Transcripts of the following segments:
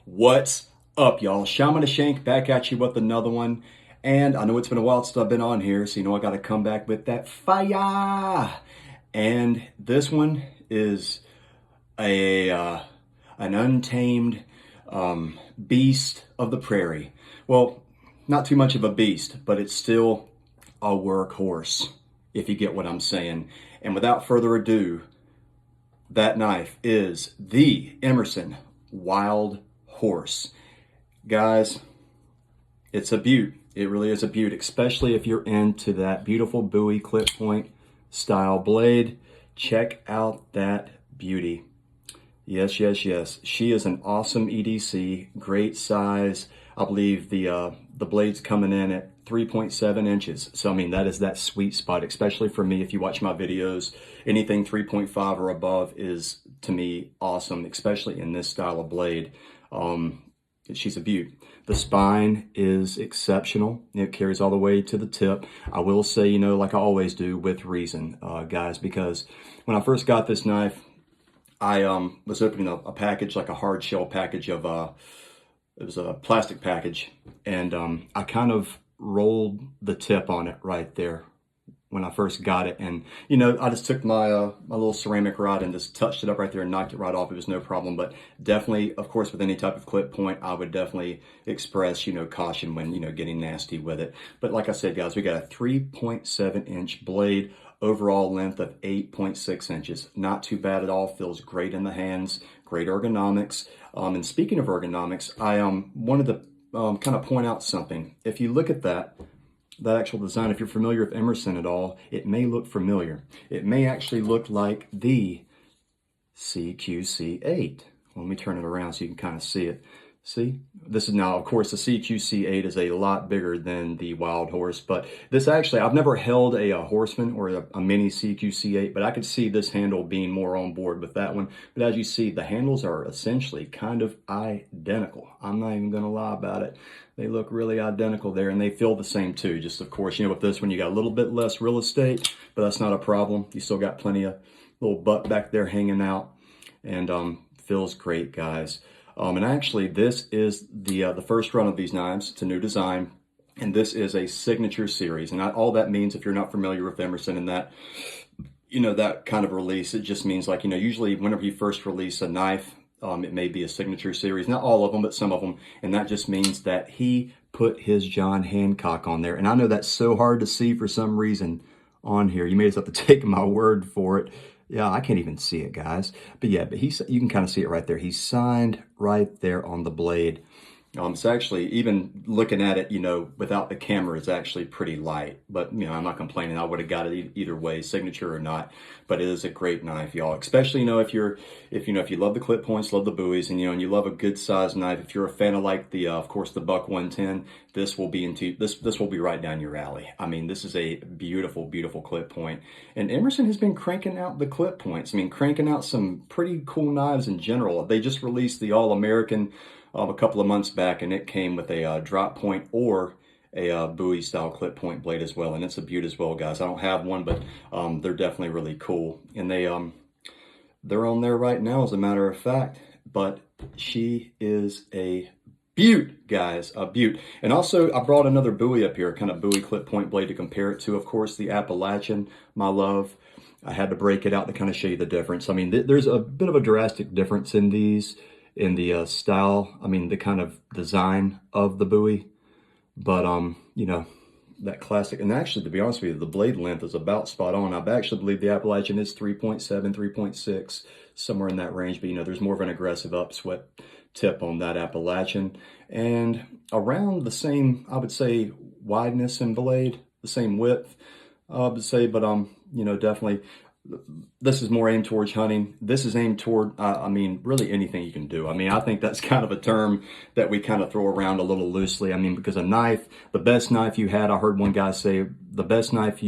What's up, y'all? Shaman the Shank back at you with another one. And I know it's been a while since I've been on here, so you know I got to come back with that fire. And this one is an untamed beast of the prairie. Well, not too much of a beast, but it's still a workhorse, if you get what I'm saying. And without further ado, that knife is the Emerson Wild Horse. Guys, it's a beaut. It really is a beaut, especially if you're into that beautiful Bowie clip point style blade. Check out that beauty. Yes, yes, yes. She is an awesome EDC, great size. I believe the blade's coming in at 3.7 inches. So, I mean, that is that sweet spot, especially for me. If you watch my videos, anything 3.5 or above is, to me, awesome, especially in this style of blade. She's a beaut. The spine is exceptional. It carries all the way to the tip. I will say, you know, like I always do, with reason, guys, because when I first got this knife, I was opening a package, like a hard shell package of, it was a plastic package, and I kind of rolled the tip on it right there when I first got it. And, you know, I just took my my little ceramic rod and just touched it up right there and knocked it right off. It was no problem. But definitely, of course, with any type of clip point, I would definitely express, you know, caution when, you know, getting nasty with it. But like I said, guys, we got a 3.7 inch blade, overall length of 8.6 inches. Not too bad at all. Feels great in the hands, great ergonomics. And speaking of ergonomics, I wanted to kind of point out something. If you look at that actual design, if you're familiar with Emerson at all, it may look familiar. It may actually look like the CQC8. Let me turn it around so you can kind of see it. See, this is now, of course, the CQC8 is a lot bigger than the Wild Horse, but this actually, I've never held a Horseman or a mini CQC8, but I could see this handle being more on board with that one. But as you see, the handles are essentially kind of identical. I'm not even going to lie about it. They look really identical there, and they feel the same too. Just, of course, you know, with this one, you got a little bit less real estate, but that's not a problem. You still got plenty of little butt back there hanging out, and feels great, guys. And actually, this is the first run of these knives. It's a new design, and this is a signature series. And all that means, if you're not familiar with Emerson and that, you know, that kind of release, it just means, like, you know, usually whenever you first release a knife, it may be a signature series. Not all of them, but some of them. And that just means that he put his John Hancock on there. And I know that's so hard to see for some reason on here. You may just have to take my word for it. Yeah, I can't even see it, guys. But yeah, but you can kind of see it right there. He's signed right there on the blade. It's actually, even looking at it, you know, without the camera, it's actually pretty light. But, you know, I'm not complaining. I would have got it either way, signature or not. But it is a great knife, y'all. Especially, you know, if you love the clip points, love the buoys, and, you know, and you love a good size knife. If you're a fan of, like, the of course, the Buck 110, this will be right down your alley. I mean, this is a beautiful, beautiful clip point. And Emerson has been cranking out the clip points. I mean, cranking out some pretty cool knives in general. They just released the All-American a couple of months back, and it came with a drop point or a Bowie style clip point blade as well, and it's a beaut as well, guys. I don't have one, but they're definitely really cool, and they're on there right now, as a matter of fact. But she is a beaut, guys, a beaut. And also, I brought another Bowie up here, kind of Bowie clip point blade to compare it to. Of course, the Appalachian, my love. I had to break it out to kind of show you the difference. I mean, there's a bit of a drastic difference in these, in the style, I mean, the kind of design of the Bowie. But, you know, that classic, and actually, to be honest with you, the blade length is about spot on. I actually believe the Appalachian is 3.7, 3.6, somewhere in that range. But, you know, there's more of an aggressive upswept tip on that Appalachian. And around the same, I would say, wideness in blade, the same width, I would say. But, you know, definitely, this is more aimed towards hunting. This is aimed toward, I mean, really anything you can do. I mean, I think that's kind of a term that we kind of throw around a little loosely. I mean, because a knife, the best knife you had, I heard one guy say, the best knife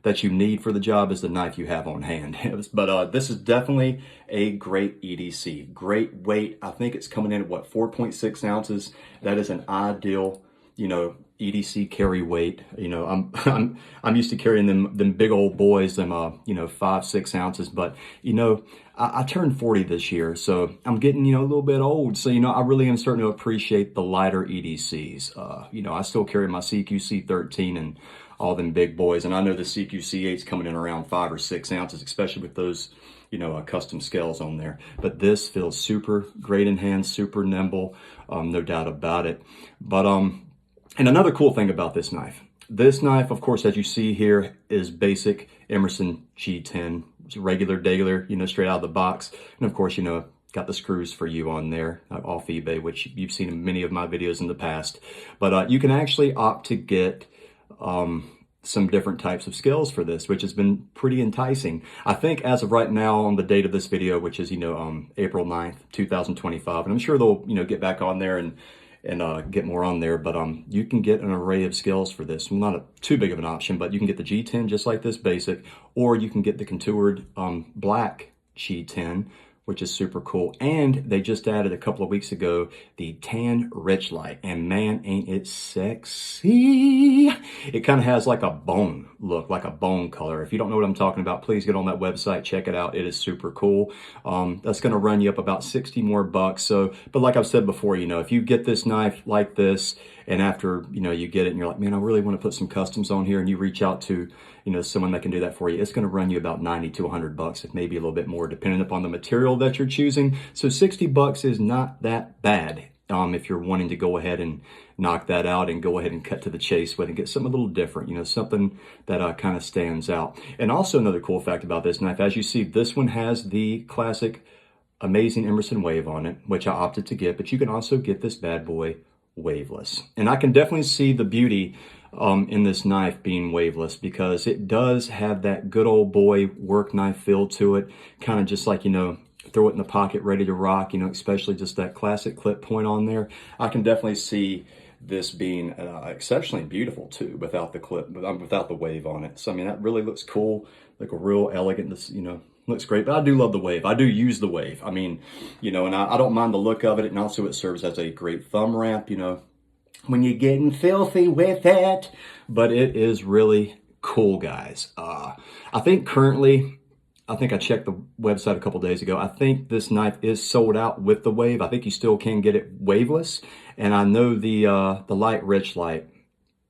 that you need for the job is the knife you have on hand. But this is definitely a great EDC. Great weight. I think it's coming in at, what, 4.6 ounces. That is an ideal you know, EDC carry weight. You know, I'm used to carrying them big old boys, them you know, 5-6 ounces. But you know, I turned 40 this year, so I'm getting, you know, a little bit old. So you know, I really am starting to appreciate the lighter EDCs. You know, I still carry my CQC 13 and all them big boys, and I know the CQC 8's coming in around 5 or 6 ounces, especially with those, you know, custom scales on there. But this feels super great in hand, super nimble, no doubt about it. But and another cool thing about this knife, of course, as you see here, is basic Emerson G10. It's regular, degular, you know, straight out of the box. And of course, you know, got the screws for you on there off eBay, which you've seen in many of my videos in the past. But you can actually opt to get some different types of scales for this, which has been pretty enticing. I think as of right now, on the date of this video, which is, you know, April 9th, 2025, and I'm sure they'll, you know, get back on there and get more on there, but you can get an array of scales for this. Not too big of an option, but you can get the G10 just like this basic, or you can get the contoured black G10, which is super cool. And they just added a couple of weeks ago the tan rich light, and man, ain't it sexy. It kind of has like a bone look, like a bone color. If you don't know what I'm talking about, please get on that website, check it out. It is super cool. That's going to run you up about 60 more bucks. So, but like I've said before, you know, if you get this knife like this, and after, you know, you get it and you're like, man, I really want to put some customs on here, and you reach out to, you know, someone that can do that for you, it's going to run you about 90 to 100 bucks, if maybe a little bit more, depending upon the material that you're choosing. So 60 bucks is not that bad if you're wanting to go ahead and knock that out and go ahead and cut to the chase with and get something a little different, you know, something that kind of stands out. And also another cool fact about this knife, as you see, this one has the classic amazing Emerson wave on it, which I opted to get, but you can also get this bad boy waveless. And I can definitely see the beauty in this knife being waveless, because it does have that good old boy work knife feel to it, kind of just like, you know, throw it in the pocket ready to rock, you know, especially just that classic clip point on there. I can definitely see this being exceptionally beautiful too, without the clip, without the wave on it. So I mean, that really looks cool, like a real elegant, this, you know, looks great. But I do love the wave. I do use the wave. I mean, you know, and I don't mind the look of it. And also it serves as a great thumb ramp, you know, when you're getting filthy with it. But it is really cool, guys. I think currently, I think I checked the website a couple days ago. I think this knife is sold out with the wave. I think you still can get it waveless. And I know the light rich light,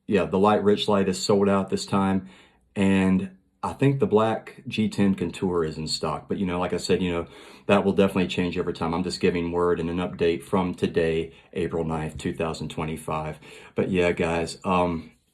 yeah, the light rich light is sold out this time. And I think the black G10 contour is in stock. But, you know, like I said, you know, that will definitely change over time. I'm just giving word and an update from today, April 9th, 2025. But yeah, guys,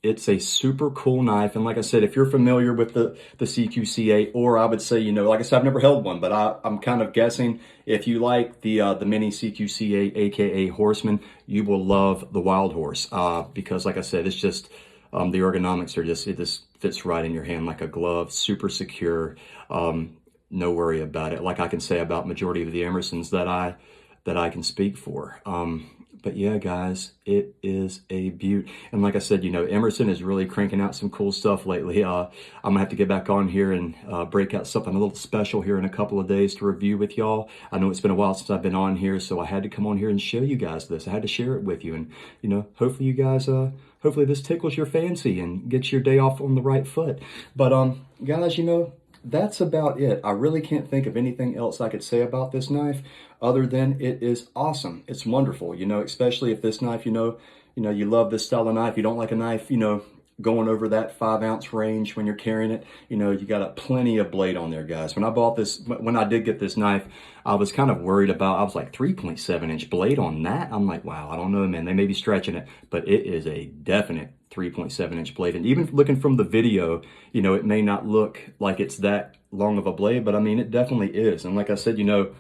it's a super cool knife. And like I said, if you're familiar with the CQC8, or I would say, you know, like I said, I've never held one, but I'm kind of guessing if you like the mini CQC8, aka Horseman, you will love the Wild Horse, because like I said, it's just the ergonomics are just, it just fits right in your hand like a glove, super secure, no worry about it, like I can say about majority of the Emersons that I can speak for. But yeah, guys, it is a beaut. And like I said, you know, Emerson is really cranking out some cool stuff lately. I'm gonna have to get back on here and break out something a little special here in a couple of days to review with y'all. I know it's been a while since I've been on here, so I had to come on here and show you guys this. I had to share it with you, and you know, hopefully you guys, hopefully this tickles your fancy and gets your day off on the right foot. But guys, you know, that's about it. I really can't think of anything else I could say about this knife other than it is awesome. It's wonderful, you know, especially if this knife, you know, you love this style of knife. You don't like a knife, you know, going over that 5-ounce range when you're carrying it. You know, you got plenty of blade on there, guys. When I bought this, when I did get this knife, I was kind of worried about, I was like 3.7-inch blade on that. I'm like, wow, I don't know, man. They may be stretching it, but it is a definite 3.7-inch blade. And even looking from the video, you know, it may not look like it's that long of a blade, but I mean, it definitely is. And like I said, you know,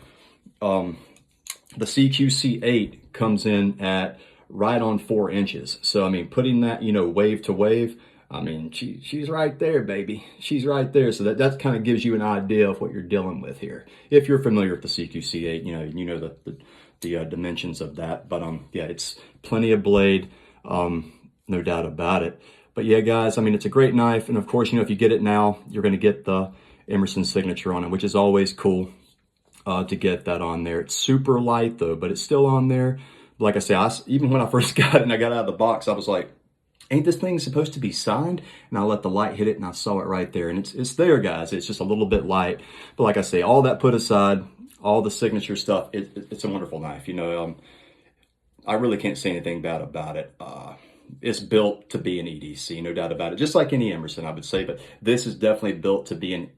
the CQC8 comes in at right on 4 inches. So, I mean, putting that, you know, wave to wave, I mean, she's right there, baby. She's right there. So that kind of gives you an idea of what you're dealing with here. If you're familiar with the CQC8, you know the dimensions of that. But yeah, it's plenty of blade, no doubt about it. But yeah, guys, I mean, it's a great knife. And of course, you know, if you get it now, you're going to get the Emerson signature on it, which is always cool to get that on there. It's super light though, but it's still on there. Like I say, even when I first got it and I got out of the box, I was like, ain't this thing supposed to be signed? And I let the light hit it and I saw it right there. And it's there, guys. It's just a little bit light. But like I say, all that put aside, all the signature stuff, it's a wonderful knife. You know, I really can't say anything bad about it. It's built to be an EDC, no doubt about it. Just like any Emerson, I would say, but this is definitely built to be an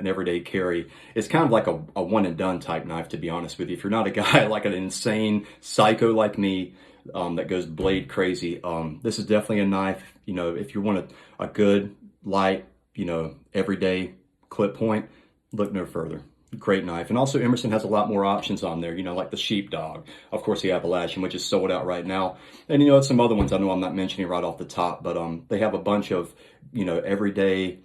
everyday carry. It's kind of like a one and done type knife, to be honest with you. If you're not a guy like an insane psycho like me, that goes blade crazy, this is definitely a knife. You know, if you want a good, light, you know, everyday clip point, look no further. Great knife. And also Emerson has a lot more options on there, you know, like the Sheepdog, of course the Appalachian, which is sold out right now, and you know, some other ones I know I'm not mentioning right off the top, but they have a bunch of, you know, everyday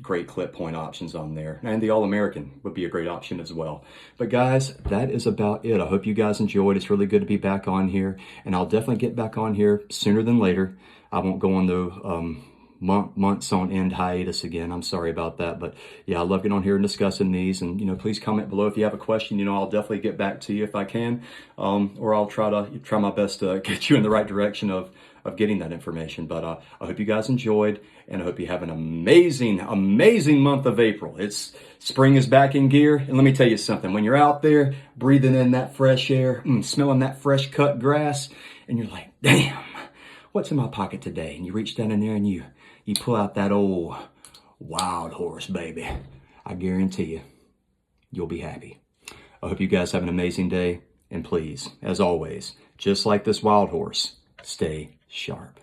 great clip point options on there, and the All-American would be a great option as well. But guys, that is about it. I hope you guys enjoyed. It's really good to be back on here, and I'll definitely get back on here sooner than later. I won't go on the months on end hiatus again. I'm sorry about that, but yeah, I love getting on here and discussing these. And you know, please comment below if you have a question. You know, I'll definitely get back to you if I can, or I'll try my best to get you in the right direction of getting that information. But I hope you guys enjoyed, and I hope you have an amazing month of April. Spring is back in gear, and let me tell you something. When you're out there breathing in that fresh air, smelling that fresh cut grass, and you're like, damn, what's in my pocket today? And you reach down in there and you pull out that old wild horse, baby. I guarantee you, you'll be happy. I hope you guys have an amazing day. And please, as always, just like this wild horse, stay sharp.